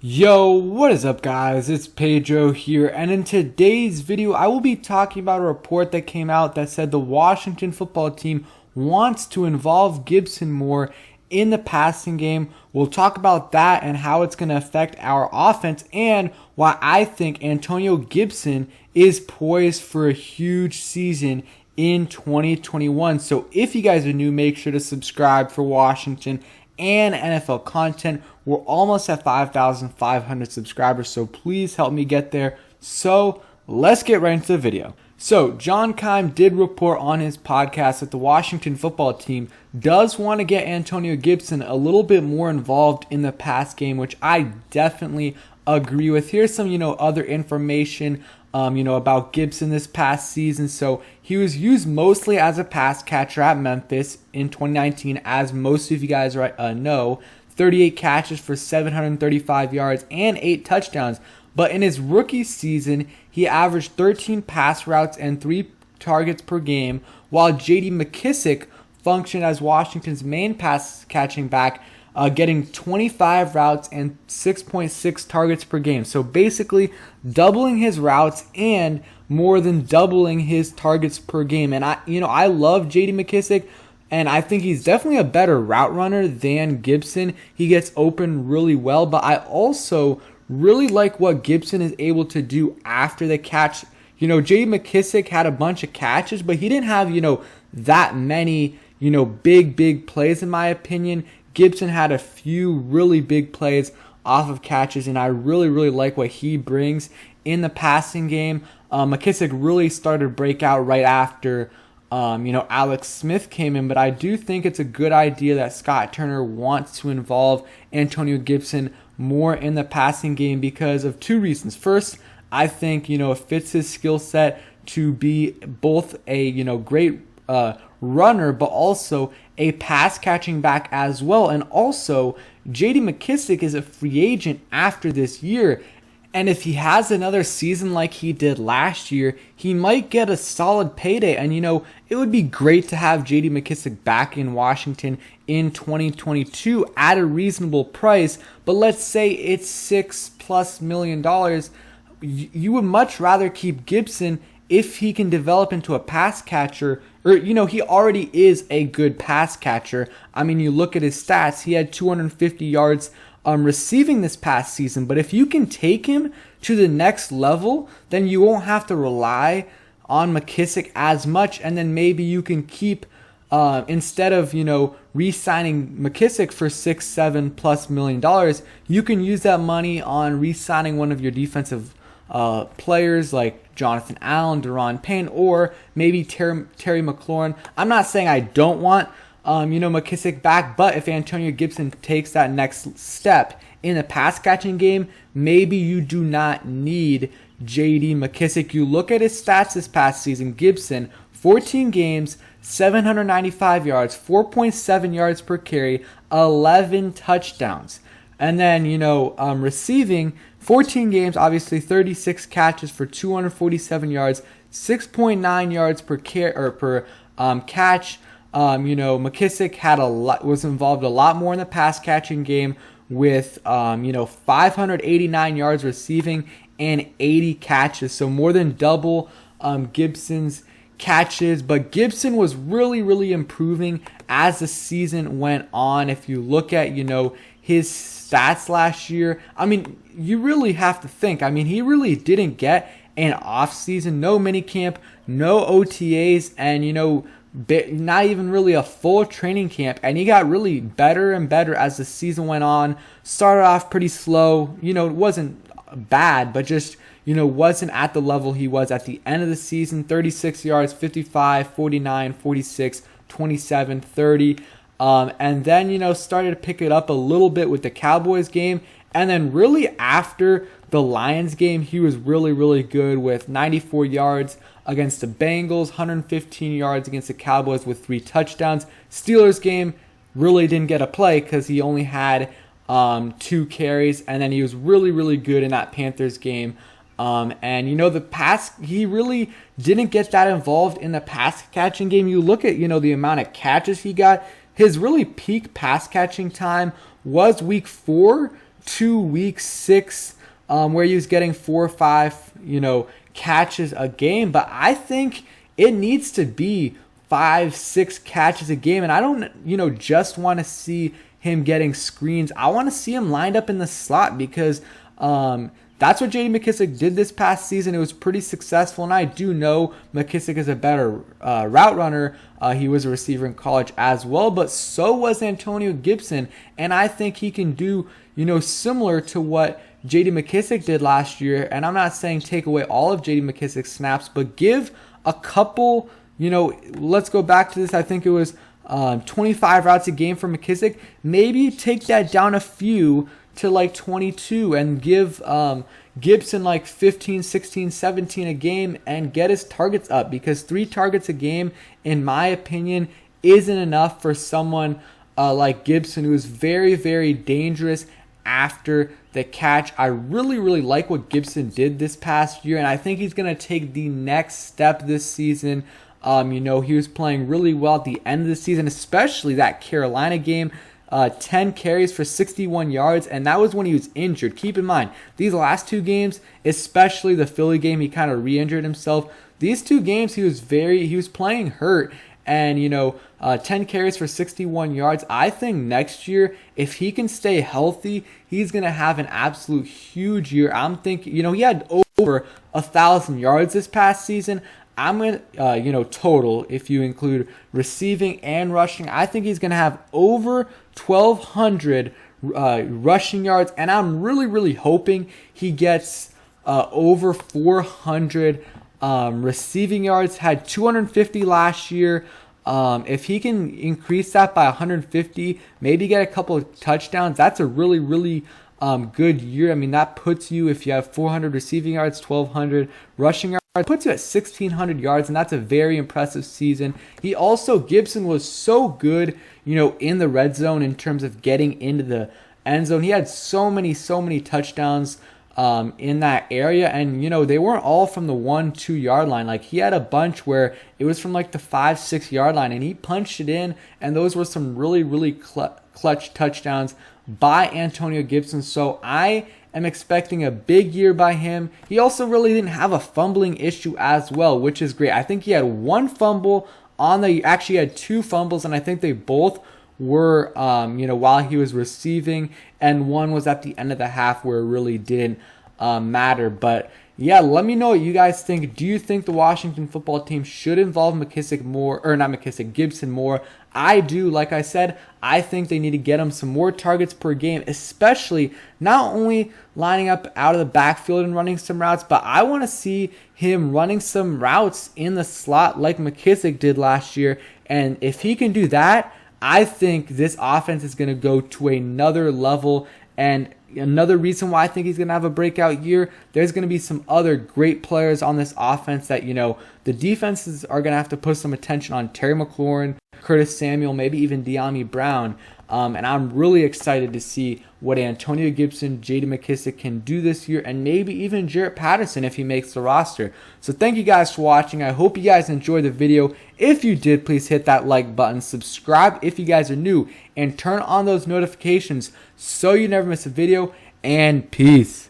Yo, what is up guys? It's Pedro here, and in today's video I will be talking about a report that came out that said the Washington football team wants to involve Gibson more in the passing game. We'll talk about that and how it's going to affect our offense and why I think Antonio Gibson is poised for a huge season in 2021. So if you guys are new, make sure to subscribe for Washington and NFL content. We're almost at 5,500 subscribers, so please help me get there. So let's get right into the video. So John Keim did report on his podcast that the Washington football team does want to get Antonio Gibson a little bit more involved in the pass game, which I definitely agree with. Here's some, other information about Gibson this past season. So he was used mostly as a pass catcher at Memphis in 2019, as most of you guys know. 38 catches for 735 yards and 8 touchdowns. But in his rookie season, he averaged 13 pass routes and 3 targets per game, while J.D. McKissic functioned as Washington's main pass catching back, getting 25 routes and 6.6 targets per game. So basically doubling his routes and more than doubling his targets per game. And I love J.D. McKissic, and I think he's definitely a better route runner than Gibson. He gets open really well, but I also really like what Gibson is able to do after the catch. J.D. McKissic had a bunch of catches, but he didn't have, that many, big plays in my opinion. Gibson had a few really big plays off of catches, and I really like what he brings in the passing game. McKissic really started to break out right after Alex Smith came in, but I do think it's a good idea that Scott Turner wants to involve Antonio Gibson more in the passing game because of 2 reasons. First, I think, it fits his skill set to be both a, great runner, but also a pass catching back as well. And also, J.D. McKissic is a free agent after this year. And if he has another season like he did last year, he might get a solid payday. And, it would be great to have J.D. McKissic back in Washington in 2022 at a reasonable price. But let's say it's $6+ million. You would much rather keep Gibson if he can develop into a pass catcher. Or, he already is a good pass catcher. I mean, you look at his stats. He had 250 yards receiving this past season, but if you can take him to the next level, then you won't have to rely on McKissic as much, and then maybe you can keep instead of re-signing McKissic for $6-7+ million, you can use that money on re-signing one of your defensive players like Jonathan Allen, Deron Payne, or maybe Terry McLaurin. I'm not saying I don't want McKissic back, but if Antonio Gibson takes that next step in the pass catching game, maybe you do not need J.D. McKissic. You look at his stats this past season. Gibson, 14 games, 795 yards, 4.7 yards per carry, 11 touchdowns. And then, receiving, 14 games, obviously 36 catches for 247 yards, 6.9 yards per catch. McKissic was involved a lot more in the pass catching game with 589 yards receiving and 80 catches, so more than double Gibson's catches. But Gibson was really improving as the season went on. If you look at his stats last year, I mean, you really have to think. I mean, he really didn't get an off season, no minicamp, no OTAs, and not even really a full training camp, and he got really better and better as the season went on. Started off pretty slow, it wasn't bad, but just, wasn't at the level he was at the end of the season. 36 yards, 55, 49, 46, 27, 30, and then, started to pick it up a little bit with the Cowboys game, and then really after the Lions game, he was really good with 94 yards against the Bengals, 115 yards against the Cowboys with 3 touchdowns. Steelers game really didn't get a play because he only had 2 carries, and then he was really good in that Panthers game. The pass, he really didn't get that involved in the pass catching game. You look at, the amount of catches he got. His really peak pass catching time was week 4 week 6 where he was getting 4 or 5, catches a game. But I think it needs to be 5, 6 catches a game. And I don't, just want to see him getting screens. I want to see him lined up in the slot because that's what J.D. McKissic did this past season. It was pretty successful, and I do know McKissic is a better route runner. He was a receiver in college as well, but so was Antonio Gibson, and I think he can do, similar to what J.D. McKissic did last year. And I'm not saying take away all of J.D. McKissic's snaps, but give a couple, let's go back to this. I think it was 25 routes a game for McKissic. Maybe take that down a few to like 22 and give Gibson like 15, 16, 17 a game and get his targets up, because 3 targets a game, in my opinion, isn't enough for someone like Gibson, who is very, very dangerous after the catch. I really, really like what Gibson did this past year, and I think he's going to take the next step this season. He was playing really well at the end of the season, especially that Carolina game. 10 carries for 61 yards, and that was when he was injured. Keep in mind, these last 2 games, especially the Philly game, he kind of re-injured himself. These 2 games, he was playing hurt, and 10 carries for 61 yards. I think next year, if he can stay healthy, he's going to have an absolute huge year. I'm thinking, he had over 1,000 yards this past season. I'm going to, total, if you include receiving and rushing, I think he's going to have over 1,200 rushing yards. And I'm really, really hoping he gets over 400 receiving yards. Had 250 last year. If he can increase that by 150, maybe get a couple of touchdowns, that's a really, really good year. I mean, that puts you, if you have 400 receiving yards, 1,200 rushing yards, puts you at 1,600 yards, and that's a very impressive season. Gibson was so good, in the red zone in terms of getting into the end zone. He had so many touchdowns in that area, and they weren't all from the 1-2 yard line. Like, he had a bunch where it was from like the 5-6 yard line, and he punched it in, and those were some really, really clutch touchdowns by Antonio Gibson. So I am expecting a big year by him. He also really didn't have a fumbling issue as well, which is great. I think he had 1 fumble actually had 2 fumbles, and I think they both were, while he was receiving, and one was at the end of the half where it really didn't matter. But yeah, let me know what you guys think. Do you think the Washington football team should involve Gibson more? I do. Like I said, I think they need to get him some more targets per game, especially not only lining up out of the backfield and running some routes, but I want to see him running some routes in the slot like McKissic did last year. And if he can do that, I think this offense is going to go to another level. And another reason why I think he's going to have a breakout year, there's going to be some other great players on this offense that, the defenses are going to have to put some attention on. Terry McLaurin, Curtis Samuel, maybe even De'Ami Brown. And I'm really excited to see what Antonio Gibson, J.D. McKissic can do this year, and maybe even Jarrett Patterson if he makes the roster. So thank you guys for watching. I hope you guys enjoyed the video. If you did, please hit that like button, subscribe if you guys are new, and turn on those notifications so you never miss a video, and peace.